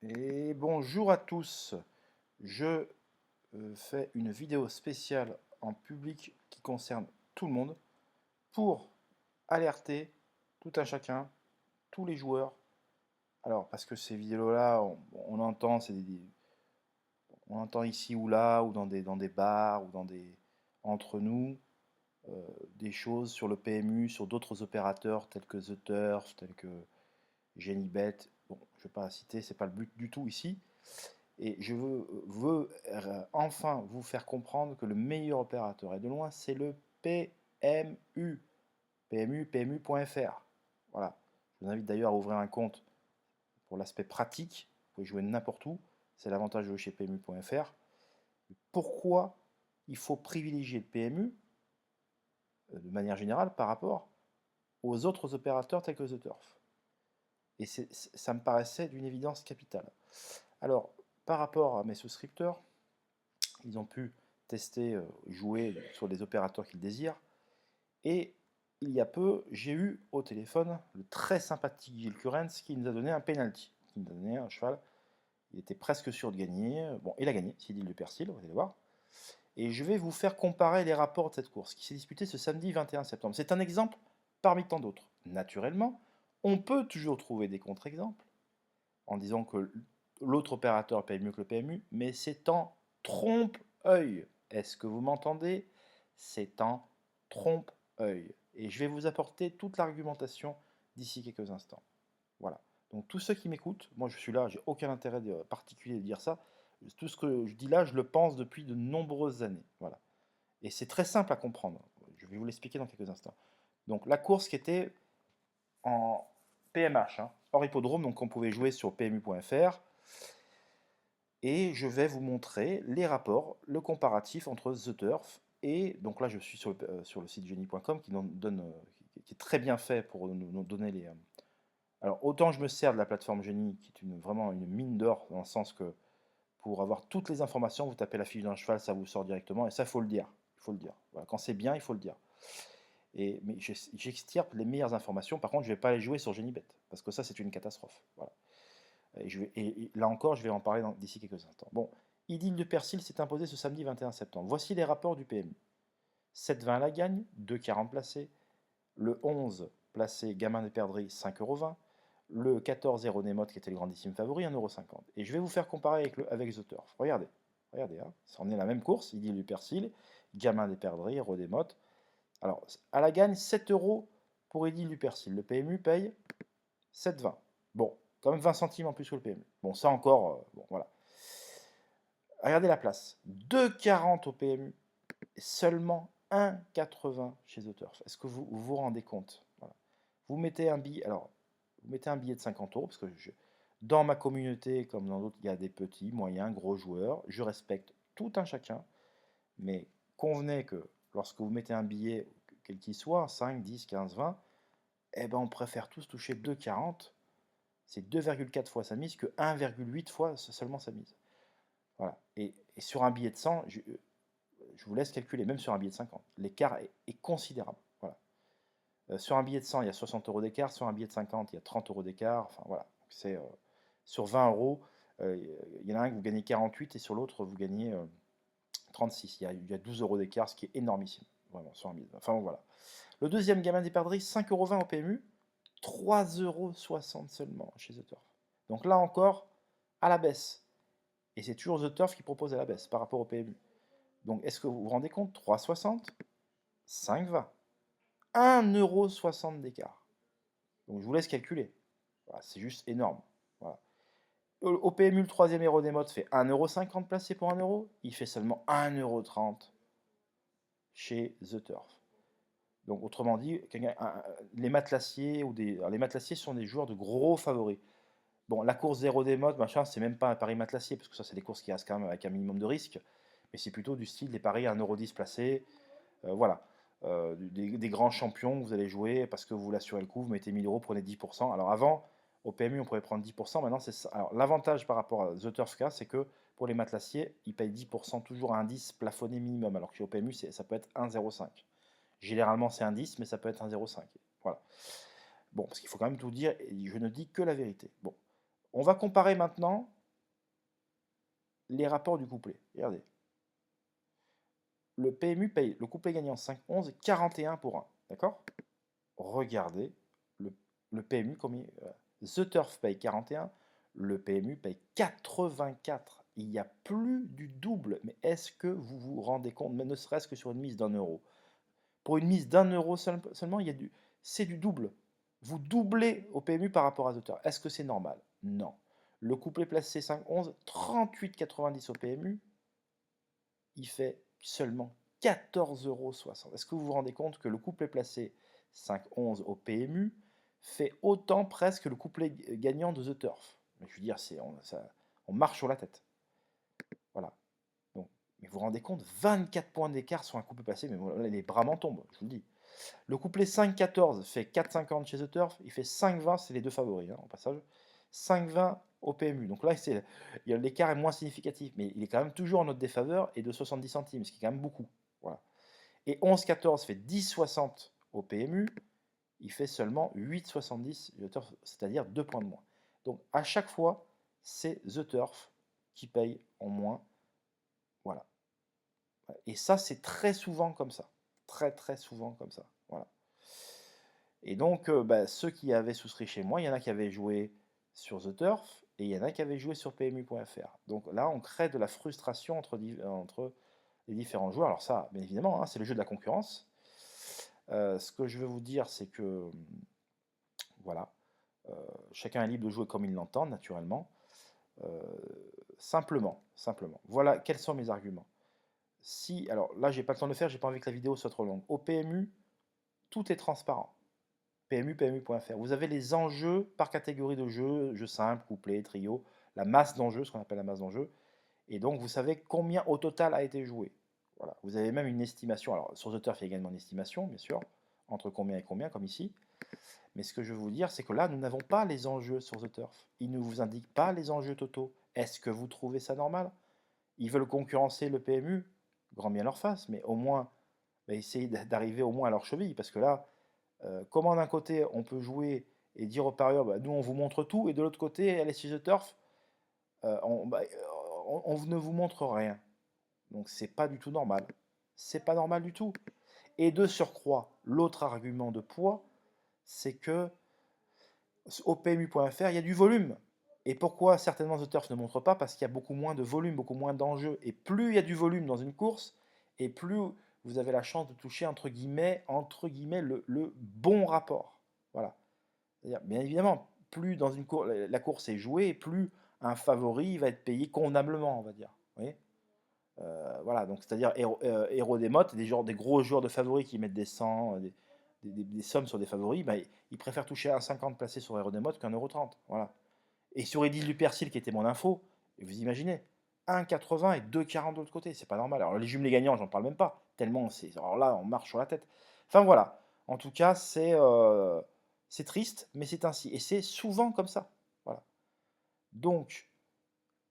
Et bonjour à tous. Je fais une vidéo spéciale en public qui concerne tout le monde pour alerter tout un chacun, tous les joueurs. Alors, parce que ces vidéos-là, on entend, on entend ici ou là, ou dans des bars, ou entre nous, des choses sur le PMU, sur d'autres opérateurs tels que The Turf, tels que Genibet. Bon, je ne vais pas citer, c'est pas le but du tout ici. Et je veux enfin vous faire comprendre que le meilleur opérateur, et de loin, c'est le PMU. PMU.fr. Voilà. Je vous invite d'ailleurs à ouvrir un compte pour l'aspect pratique. Vous pouvez jouer n'importe où. C'est l'avantage de jouer chez PMU.fr. Pourquoi il faut privilégier le PMU de manière générale par rapport aux autres opérateurs tels que The Turf? Et ça me paraissait d'une évidence capitale. Alors, par rapport à mes souscripteurs, ils ont pu tester, jouer sur les opérateurs qu'ils désirent. Et il y a peu, j'ai eu au téléphone le très sympathique Gilles Curens qui nous a donné un penalty, qui nous a donné un cheval. Il était presque sûr de gagner. Bon, il a gagné, c'est l'île de Persil, vous allez voir. Et je vais vous faire comparer les rapports de cette course qui s'est disputée ce samedi 21 septembre. C'est un exemple parmi tant d'autres. Naturellement, on peut toujours trouver des contre-exemples en disant que l'autre opérateur paye mieux que le PMU, mais c'est en trompe-œil. Est-ce que vous m'entendez? C'est en trompe-œil. Et je vais vous apporter toute l'argumentation d'ici quelques instants. Voilà. Donc tous ceux qui m'écoutent, moi je suis là, j'ai aucun intérêt particulier de dire ça. Tout ce que je dis là, je le pense depuis de nombreuses années. Voilà. Et c'est très simple à comprendre. Je vais vous l'expliquer dans quelques instants. Donc la course qui était en PMH, hein, hors hippodrome, donc on pouvait jouer sur PMU.fr. Et je vais vous montrer les rapports, le comparatif entre The Turf et, donc là je suis sur le site genie.com qui est très bien fait pour nous donner les... alors autant je me sers de la plateforme Genie qui est vraiment une mine d'or dans le sens que pour avoir toutes les informations, vous tapez la fiche d'un cheval, ça vous sort directement et ça il faut le dire. Il faut le dire. Voilà, quand c'est bien, il faut le dire. Mais j'extirpe les meilleures informations, par contre je ne vais pas les jouer sur Genibet parce que ça c'est une catastrophe. Voilà. Et là encore, je vais en parler d'ici quelques instants. Bon, Idylle de Persil s'est imposé ce samedi 21 septembre. Voici les rapports du PMU. 7,20 la gagne, 2,40 placé. Le 11 placé Gamin des Perdrix, 5,20 €. Le 14 Héronémote, qui était le grandissime favori, 1,50 €. Et je vais vous faire comparer avec The Turf. Regardez, regardez, hein, ça en est la même course. Idylle du Persil, Gamin des Perdrix, Héronémote. Alors, à la gagne, 7 € pour Idylle du Persil. Le PMU paye 7,20. Bon, quand même 20 centimes en plus que le PMU. Bon, ça encore, bon, voilà. Regardez la place. 2,40 au PMU et seulement 1,80 chez The Turf. Est-ce que vous vous rendez compte? Voilà. Vous mettez un billet, alors, vous mettez un billet de 50 €, parce que dans ma communauté, comme dans d'autres, il y a des petits, moyens, gros joueurs. Je respecte tout un chacun, mais convenez que lorsque vous mettez un billet, quel qu'il soit, 5, 10, 15, 20, eh ben on préfère tous toucher 2,40. C'est 2,4 fois sa mise que 1,8 fois seulement sa mise. Voilà. Et sur un billet de 100, je vous laisse calculer, même sur un billet de 50, l'écart est considérable. Voilà. Sur un billet de 100, il y a 60 € d'écart, sur un billet de 50, il y a 30 € d'écart. Enfin voilà. C'est sur 20 €, il y en a un que vous gagnez 48 et sur l'autre vous gagnez 36. Il y a 12 € d'écart, ce qui est énormissime. Vraiment, sur un billet. Enfin bon, voilà. Le deuxième Gamin des Perdrix, 5,20 € au PMU, 3,60 € seulement chez The Turf. Donc là encore, à la baisse. Et c'est toujours The Turf qui propose à la baisse par rapport au PMU. Donc est-ce que vous vous rendez compte? 3,60, 5,20. 1,60 € d'écart. Donc je vous laisse calculer. Voilà, c'est juste énorme. Voilà. Au PMU, le troisième héros des modes fait 1,50 € placé pour 1 €. Il fait seulement 1,30 € chez The Turf. Donc autrement dit, les matelassiers les matelassiers sont des joueurs de gros favoris. Bon, la course zéro des modes, machin, c'est même pas un pari matelassier, parce que ça, c'est des courses qui restent quand même avec un minimum de risque. Mais c'est plutôt du style des paris à 1,10 € placé. Voilà. Des grands champions que vous allez jouer parce que vous voulez assurer le coup, vous mettez 1000 €, prenez 10%. Alors avant, au PMU, on pouvait prendre 10%. Maintenant, c'est ça. Alors l'avantage par rapport à The Turf K, c'est que pour les matelassiers, ils payent 10% toujours à un 10 plafonné minimum. Alors que au PMU, ça peut être 1,05. Généralement, c'est un 10, mais ça peut être 1,05. Voilà. Bon, parce qu'il faut quand même tout dire, et je ne dis que la vérité. Bon, On va comparer maintenant les rapports du couplet. Regardez. Le PMU paye le couplet gagnant 5-11, 41 pour 1. D'accord? Regardez le PMU, combien The Turf paye 41, le PMU paye 84. Il y a plus du double. Mais est-ce que vous vous rendez compte, mais ne serait-ce que sur une mise d'1 euro? Pour une mise d'1 euro seulement, c'est du double. Vous doublez au PMU par rapport à The Turf. Est-ce que c'est normal? Non. Le couplet placé 5-11, 38,90 au PMU, il fait seulement 14,60 €. Est-ce que vous vous rendez compte que le couplet placé 5-11 au PMU fait autant presque que le couplet gagnant de The Turf? Mais je veux dire, on marche sur la tête. Voilà. Donc, mais vous vous rendez compte, 24 points d'écart sur un couplet placé, mais voilà, les bras m'en tombent, je vous le dis. Le couplet 5-14 fait 4,50 chez The Turf, il fait 5,20, c'est les deux favoris, hein, au passage. 5,20 au PMU. Donc là, l'écart est moins significatif, mais il est quand même toujours en notre défaveur et de 70 centimes, ce qui est quand même beaucoup. Voilà. Et 11-14 fait 10,60 au PMU, il fait seulement 8,70, c'est-à-dire 2 points de moins. Donc à chaque fois, c'est The Turf qui paye en moins. Voilà. Et ça, c'est très souvent comme ça. Très très souvent comme ça. Voilà. Et donc, ceux qui avaient souscrit chez moi, il y en a qui avaient joué sur The Turf et il y en a qui avaient joué sur PMU.fr. Donc là, on crée de la frustration entre les différents joueurs. Alors ça, bien évidemment, hein, c'est le jeu de la concurrence. Ce que je veux vous dire, c'est que, voilà, chacun est libre de jouer comme il l'entend, naturellement. Simplement. Voilà, quels sont mes arguments. Alors là, j'ai pas le temps de le faire, j'ai pas envie que la vidéo soit trop longue. Au PMU, tout est transparent. PMU.fr. Vous avez les enjeux par catégorie de jeu, jeu simple, couplet, trio, la masse d'enjeux, ce qu'on appelle la masse d'enjeux. Et donc, vous savez combien au total a été joué. Voilà. Vous avez même une estimation. Alors, sur The Turf, il y a également une estimation, bien sûr, entre combien et combien, comme ici. Mais ce que je veux vous dire, c'est que là, nous n'avons pas les enjeux sur The Turf. Ils ne vous indiquent pas les enjeux totaux. Est-ce que vous trouvez ça normal? Ils veulent concurrencer le PMU, grand bien leur face, mais au moins, essayer d'arriver au moins à leur cheville, parce que là, comment d'un côté on peut jouer et dire aux parieurs, nous on vous montre tout, et de l'autre côté, allez sur The Turf, on ne vous montre rien. Donc c'est pas du tout normal. C'est pas normal du tout. Et de surcroît, l'autre argument de poids, c'est que au PMU.fr, il y a du volume. Et pourquoi certainement The Turf ne montre pas? Parce qu'il y a beaucoup moins de volume, beaucoup moins d'enjeux. Et plus il y a du volume dans une course, et plus vous avez la chance de toucher entre guillemets le bon rapport. Voilà. C'est-à-dire, bien évidemment, plus dans une course, la course est jouée, plus un favori va être payé convenablement, on va dire. Vous voyez. Voilà, donc c'est-à-dire héros des mottes, des gros joueurs de favoris qui mettent des 100, des sommes sur des favoris, ils préfèrent toucher un 50 placé sur héros des mottes qu'un euro 30. Voilà. Et sur Edil du Persil, qui était mon info, vous imaginez, 1,80 et 2,40 de l'autre côté, c'est pas normal. Alors les jumelés gagnants, j'en parle même pas, tellement c'est. Alors là, on marche sur la tête. Enfin voilà, en tout cas, c'est triste, mais c'est ainsi. Et c'est souvent comme ça. Voilà. Donc,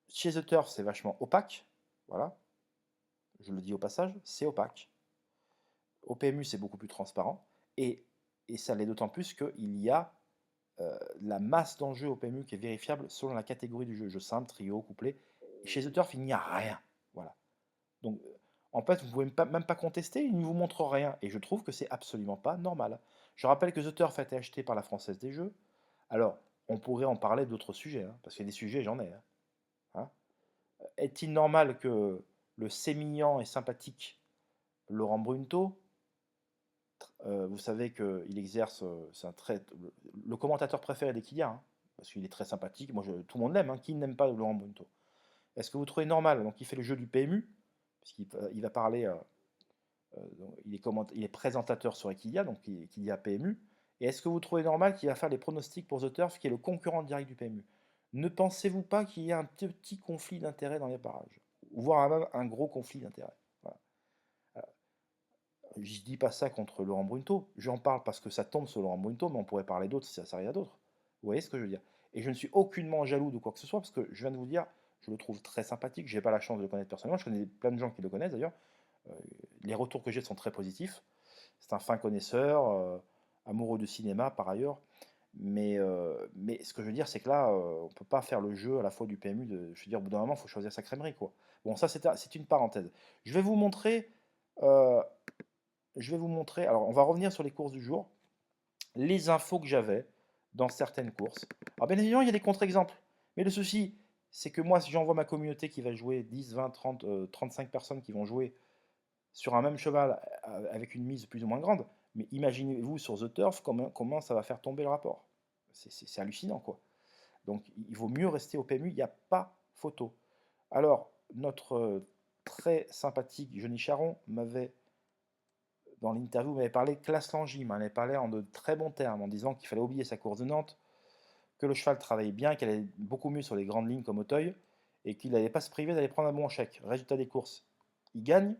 chez The Turf, c'est vachement opaque. Voilà. Je le dis au passage, c'est opaque. Au PMU, c'est beaucoup plus transparent. Et ça l'est d'autant plus qu'il y a la masse d'enjeux au PMU qui est vérifiable selon la catégorie du jeu. Jeu simple, trio, couplet. Et chez The Turf, il n'y a rien. Voilà. Donc, en fait, vous ne pouvez même pas contester, il ne vous montre rien. Et je trouve que c'est absolument pas normal. Je rappelle que The Turf a été acheté par la Française des Jeux. Alors, on pourrait en parler d'autres sujets, hein, parce qu'il y a des sujets, j'en ai. Hein. Est-il normal que le sémillant et sympathique Laurent Brunto, vous savez qu'il exerce, le commentateur préféré des Kylian, hein, parce qu'il est très sympathique, tout le monde l'aime, hein, qui n'aime pas Laurent Brunto? Est-ce que vous trouvez normal, donc il fait le jeu du PMU, puisqu'il va parler, il est présentateur sur Equidia, donc Equidia PMU, et est-ce que vous trouvez normal qu'il va faire les pronostics pour The Turf, qui est le concurrent direct du PMU? Ne pensez-vous pas qu'il y a un petit conflit d'intérêt dans les parages, voire même un gros conflit d'intérêt? Voilà. Je dis pas ça contre Laurent Brunto, j'en parle parce que ça tombe sur Laurent Brunto, mais on pourrait parler d'autres si ça s'arrive à d'autres. Vous voyez ce que je veux dire? Et je ne suis aucunement jaloux de quoi que ce soit, parce que je viens de vous dire, je le trouve très sympathique, j'ai pas la chance de le connaître personnellement, je connais plein de gens qui le connaissent d'ailleurs. Euh, les retours que j'ai sont très positifs. C'est un fin connaisseur, amoureux du cinéma par ailleurs. Mais ce que je veux dire, c'est que là, on peut pas faire le jeu à la fois du PMU. Je veux dire, au bout d'un moment, il faut choisir sa crèmerie, quoi. Bon, ça, c'est une parenthèse. Je vais vous montrer, euh, alors on va revenir sur les courses du jour, les infos que j'avais dans certaines courses. Alors bien évidemment, il y a des contre-exemples. Mais le souci, c'est que moi, si j'envoie ma communauté qui va jouer 10, 20, 30, 35 personnes qui vont jouer sur un même cheval avec une mise plus ou moins grande, mais imaginez-vous sur The Turf comment ça va faire tomber le rapport. C'est hallucinant, quoi. Donc il vaut mieux rester au PMU, il n'y a pas photo. Alors, notre très sympathique Johnny Charon m'avait, dans l'interview, m'avait parlé de classe Langy, m'avait parlé en de très bons termes, en disant qu'il fallait oublier sa course de Nantes, que le cheval travaillait bien, qu'elle allait beaucoup mieux sur les grandes lignes comme Auteuil, et qu'il n'allait pas se priver d'aller prendre un bon chèque. Résultat des courses, il gagne.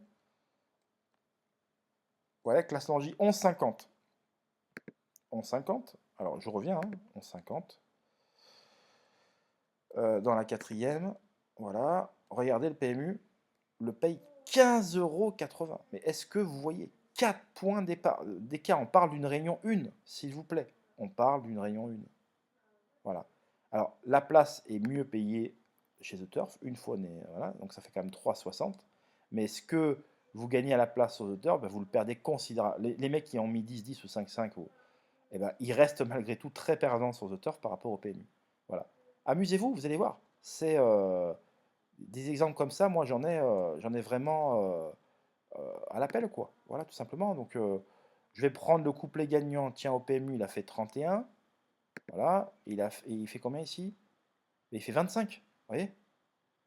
Voilà, classe Langy 11,50. 11,50. Alors je reviens, hein, 11,50. Dans la quatrième, voilà. Regardez le PMU, le paye 15,80 €. Mais est-ce que vous voyez 4 points d'écart? On parle d'une réunion 1, s'il vous plaît. On parle d'une réunion 1. Voilà. Alors, la place est mieux payée chez The Turf, une fois né, voilà, donc ça fait quand même 3,60. Mais ce que vous gagnez à la place sur The Turf, ben, vous le perdez considérablement. Les mecs qui ont mis 10-10 ou 5-5, eh ben, ils restent malgré tout très perdants sur The Turf par rapport au PMU. Voilà. Amusez-vous, vous allez voir. C'est des exemples comme ça, moi j'en ai vraiment à l'appel, quoi. Voilà, tout simplement. Donc, je vais prendre le couplet gagnant. Tiens, au PMU, il a fait 31. Voilà. Et il fait combien ici? Il fait 25. Vous voyez?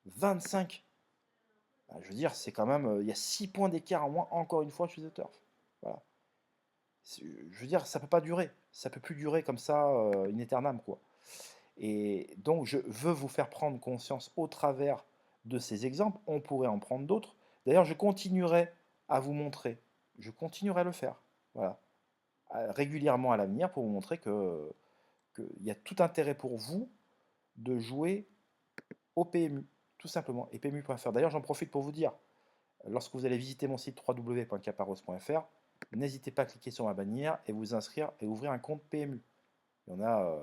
25. Ben, je veux dire, c'est quand même. Il y a 6 points d'écart en moins, encore une fois, chez The Turf. Voilà. Je veux dire, ça peut pas durer. Ça peut plus durer comme ça, in aeternam, quoi. Et donc, je veux vous faire prendre conscience au travers de ces exemples. On pourrait en prendre d'autres. D'ailleurs, je continuerai à vous montrer. Je continuerai à le faire. Voilà. Régulièrement à l'avenir pour vous montrer qu'il y a tout intérêt pour vous de jouer au PMU, tout simplement, et PMU.fr. D'ailleurs, j'en profite pour vous dire, lorsque vous allez visiter mon site www.caparros.fr, n'hésitez pas à cliquer sur ma bannière et vous inscrire et ouvrir un compte PMU. Il y en a,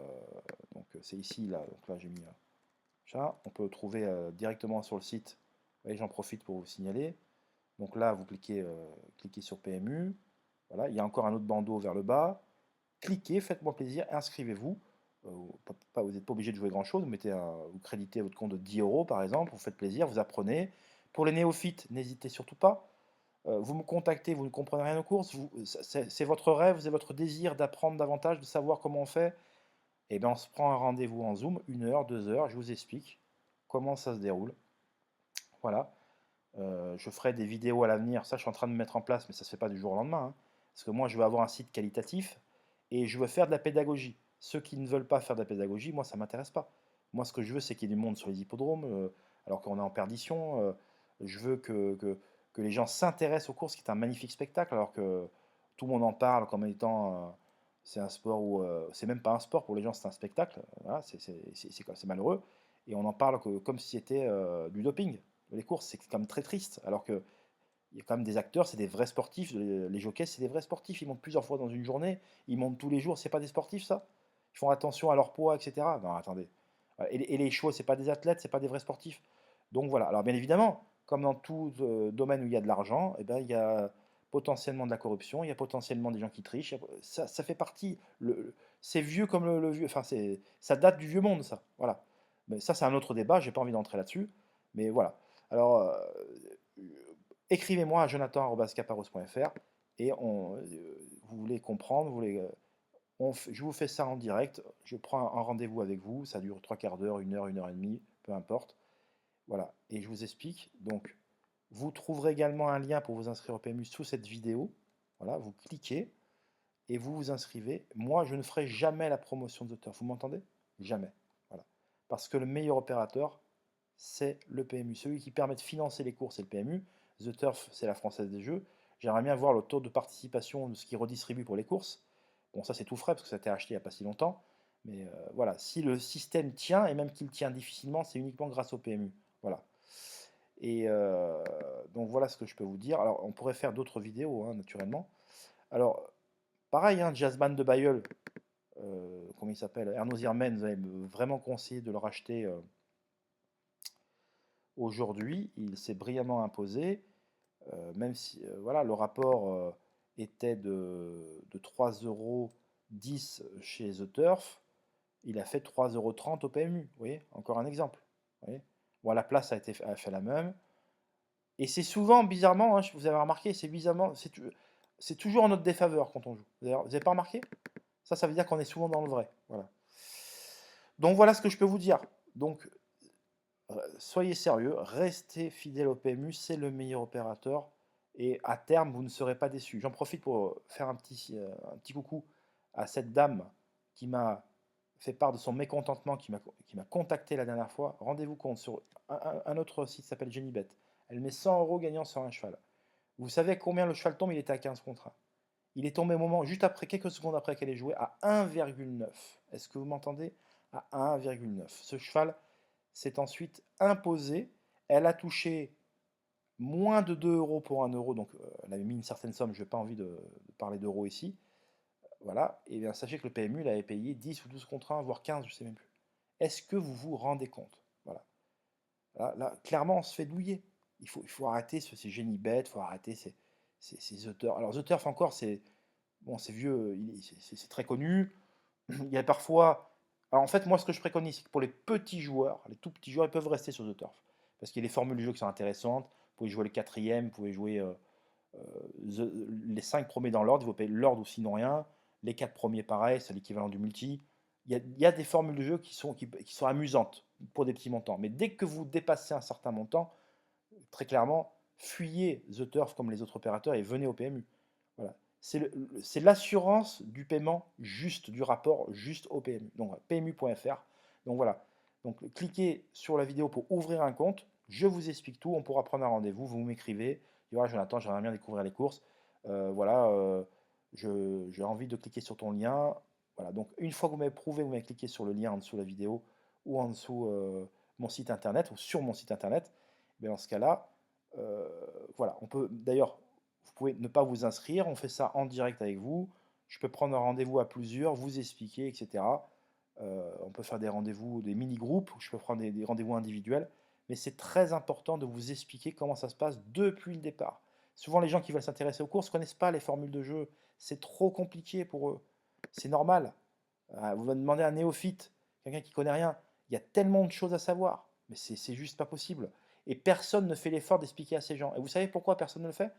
donc c'est ici, là, donc là j'ai mis ça. On peut le trouver directement sur le site. Et j'en profite pour vous signaler. Donc là, vous cliquez sur PMU. Voilà, il y a encore un autre bandeau vers le bas. Cliquez, faites-moi plaisir, inscrivez-vous. Vous n'êtes pas obligé de jouer grand-chose. Vous créditez votre compte de 10 € par exemple. Vous faites plaisir, vous apprenez. Pour les néophytes, n'hésitez surtout pas. Vous me contactez, vous ne comprenez rien aux courses. C'est votre rêve, c'est votre désir d'apprendre davantage, de savoir comment on fait. Et bien, on se prend un rendez-vous en Zoom, 1 heure, 2 heures, je vous explique comment ça se déroule. Voilà. Je ferai des vidéos à l'avenir, ça je suis en train de mettre en place, mais ça ne se fait pas du jour au lendemain, hein. Parce que moi je veux avoir un site qualitatif et je veux faire de la pédagogie. Ceux qui ne veulent pas faire de la pédagogie, moi ça ne m'intéresse pas. Moi ce que je veux c'est qu'il y ait du monde sur les hippodromes, alors qu'on est en perdition. Je veux que les gens s'intéressent aux courses, qui est un magnifique spectacle, alors que tout le monde en parle comme étant c'est un sport où c'est même pas un sport pour les gens, c'est un spectacle. Voilà, c'est malheureux. Et on en parle comme si c'était du doping. Les courses, c'est quand même très triste, alors que il y a quand même des acteurs, c'est des vrais sportifs. Les jockeys, c'est des vrais sportifs. Ils montent plusieurs fois dans une journée, ils montent tous les jours. C'est pas des sportifs, ça? Ils font attention à leur poids, etc. Non, attendez. Et les chevaux, c'est pas des athlètes, c'est pas des vrais sportifs. Donc voilà. Alors bien évidemment, comme dans tout domaine où il y a de l'argent, eh ben, il y a potentiellement de la corruption, il y a potentiellement des gens qui trichent. Ça fait partie. C'est vieux comme le vieux. Enfin, ça date du vieux monde, ça. Voilà. Mais ça, c'est un autre débat. J'ai pas envie d'entrer là-dessus. Mais voilà. Alors, écrivez-moi à jonathan@caparros.fr et vous voulez comprendre, je vous fais ça en direct. Je prends un rendez-vous avec vous. Ça dure 3/4 d'heure, 1 heure et demie, peu importe. Voilà. Et je vous explique. Donc, vous trouverez également un lien pour vous inscrire au PMU sous cette vidéo. Voilà. Vous cliquez et vous vous inscrivez. Moi, je ne ferai jamais la promotion de The Turf. Vous m'entendez? Jamais. Voilà. Parce que le meilleur opérateur, c'est le PMU. Celui qui permet de financer les courses, c'est le PMU. The Turf, c'est la Française des Jeux. J'aimerais bien voir le taux de participation de ce qu'ils redistribuent pour les courses. Bon, ça c'est tout frais parce que ça a été acheté il n'y a pas si longtemps. Mais voilà, si le système tient, et même qu'il tient difficilement, c'est uniquement grâce au PMU. Voilà. Et donc voilà ce que je peux vous dire. Alors on pourrait faire d'autres vidéos, hein, naturellement. Alors, pareil, hein, Jazzman de Bayeul, comment il s'appelle, Erno Ziermen nous avait vraiment conseillé de le racheter aujourd'hui. Il s'est brillamment imposé, même si voilà, le rapport était de 3,10 € chez The Turf, il a fait 3,30 € au PMU. Vous voyez, encore un exemple. Vous voyez, bon, la place a fait la même. Et c'est souvent, bizarrement, hein, vous avez remarqué, c'est bizarrement, c'est toujours en notre défaveur quand on joue. Vous avez pas remarqué? Ça veut dire qu'on est souvent dans le vrai. Voilà. Donc voilà ce que je peux vous dire. Donc soyez sérieux, restez fidèle au PMU, c'est le meilleur opérateur. Et à terme, vous ne serez pas déçus. J'en profite pour faire un petit coucou à cette dame qui m'a fait part de son mécontentement, qui m'a contacté la dernière fois. Rendez-vous compte sur un autre site qui s'appelle Jenny-Bet. Elle met 100 € gagnant sur un cheval. Vous savez combien le cheval tombe? Il était à 15 contre 1. Il est tombé au moment, juste après, quelques secondes après qu'elle ait joué, à 1,9. Est-ce que vous m'entendez? À 1,9. Ce cheval s'est ensuite imposé. Elle a touché moins de 2 € pour 1 euro, donc elle avait mis une certaine somme, je n'ai pas envie de parler d'euros ici. Voilà, et bien sachez que le PMU, il avait payé 10 ou 12 contre 1, voire 15, je ne sais même plus. Est-ce que vous vous rendez compte? Voilà. Là, clairement, on se fait douiller. Il faut arrêter ces génies bêtes, il faut arrêter ces auteurs. Alors, The Turf encore, c'est bon, c'est vieux, c'est très connu. Il y a parfois. Alors, en fait, moi, ce que je préconise, c'est que pour les petits joueurs, les tout petits joueurs, ils peuvent rester sur The Turf. Parce qu'il y a les formules du jeu qui sont intéressantes. Vous pouvez jouer les quatrièmes, vous pouvez jouer les 5 premiers dans l'ordre, vous payez l'ordre ou sinon rien. Les 4 premiers, pareil, c'est l'équivalent du multi. Il y a des formules de jeu qui sont amusantes pour des petits montants. Mais dès que vous dépassez un certain montant, très clairement, fuyez The Turf comme les autres opérateurs et venez au PMU. Voilà. C'est l'assurance du paiement juste, du rapport juste au PMU. Donc PMU.fr. Donc voilà. Donc cliquez sur la vidéo pour ouvrir un compte. Je vous explique tout. On pourra prendre un rendez-vous. Vous m'écrivez. Voilà, Jonathan, j'aimerais bien découvrir les courses. Voilà, j'ai envie de cliquer sur ton lien. Voilà. Donc une fois que vous m'avez prouvé, vous m'avez cliqué sur le lien en dessous de la vidéo ou en dessous mon site internet ou sur mon site internet. Mais dans ce cas-là, voilà, on peut d'ailleurs, vous pouvez ne pas vous inscrire, on fait ça en direct avec vous. Je peux prendre un rendez-vous à plusieurs, vous expliquer, etc. On peut faire des rendez-vous, des mini-groupes, je peux prendre des rendez-vous individuels. Mais c'est très important de vous expliquer comment ça se passe depuis le départ. Souvent, les gens qui veulent s'intéresser aux courses ne connaissent pas les formules de jeu. C'est trop compliqué pour eux. C'est normal. Vous me demandez à un néophyte, quelqu'un qui connaît rien, il y a tellement de choses à savoir. Mais c'est juste pas possible. Et personne ne fait l'effort d'expliquer à ces gens. Et vous savez pourquoi personne ne le fait?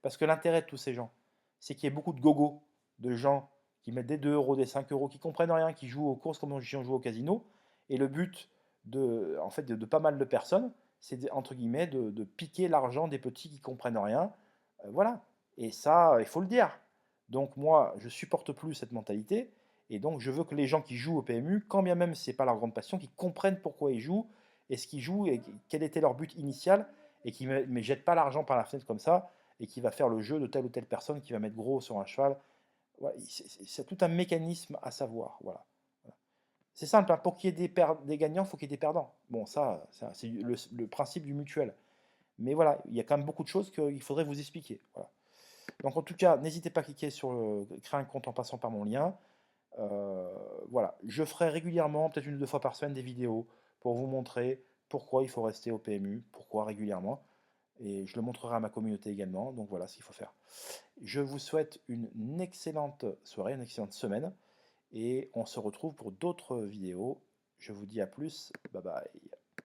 Parce que l'intérêt de tous ces gens, c'est qu'il y ait beaucoup de gogos, de gens qui mettent des 2 €, des 5 €, qui comprennent rien, qui jouent aux courses comme on joue au casino. Et le but en fait, de pas mal de personnes, c'est entre guillemets de piquer l'argent des petits qui comprennent rien. Voilà. Et ça, il faut le dire. Donc moi, je supporte plus cette mentalité. Et donc, je veux que les gens qui jouent au PMU, quand bien même ce n'est pas leur grande passion, qu'ils comprennent pourquoi ils jouent, et ce qu'ils jouent, et quel était leur but initial, et qui ne jettent pas l'argent par la fenêtre comme ça, et qui va faire le jeu de telle ou telle personne qui va mettre gros sur un cheval. Voilà, c'est tout un mécanisme à savoir. Voilà. Voilà. C'est simple, hein, pour qu'il y ait des gagnants, il faut qu'il y ait des perdants. Bon, ça c'est le principe du mutuel. Mais voilà, il y a quand même beaucoup de choses qu'il faudrait vous expliquer. Voilà. Donc en tout cas, n'hésitez pas à cliquer sur créer un compte en passant par mon lien. Voilà, je ferai régulièrement, peut-être 1 ou 2 fois par semaine, des vidéos pour vous montrer pourquoi il faut rester au PMU, pourquoi régulièrement. Et je le montrerai à ma communauté également. Donc voilà ce qu'il faut faire. Je vous souhaite une excellente soirée, une excellente semaine. Et on se retrouve pour d'autres vidéos. Je vous dis à plus. Bye bye.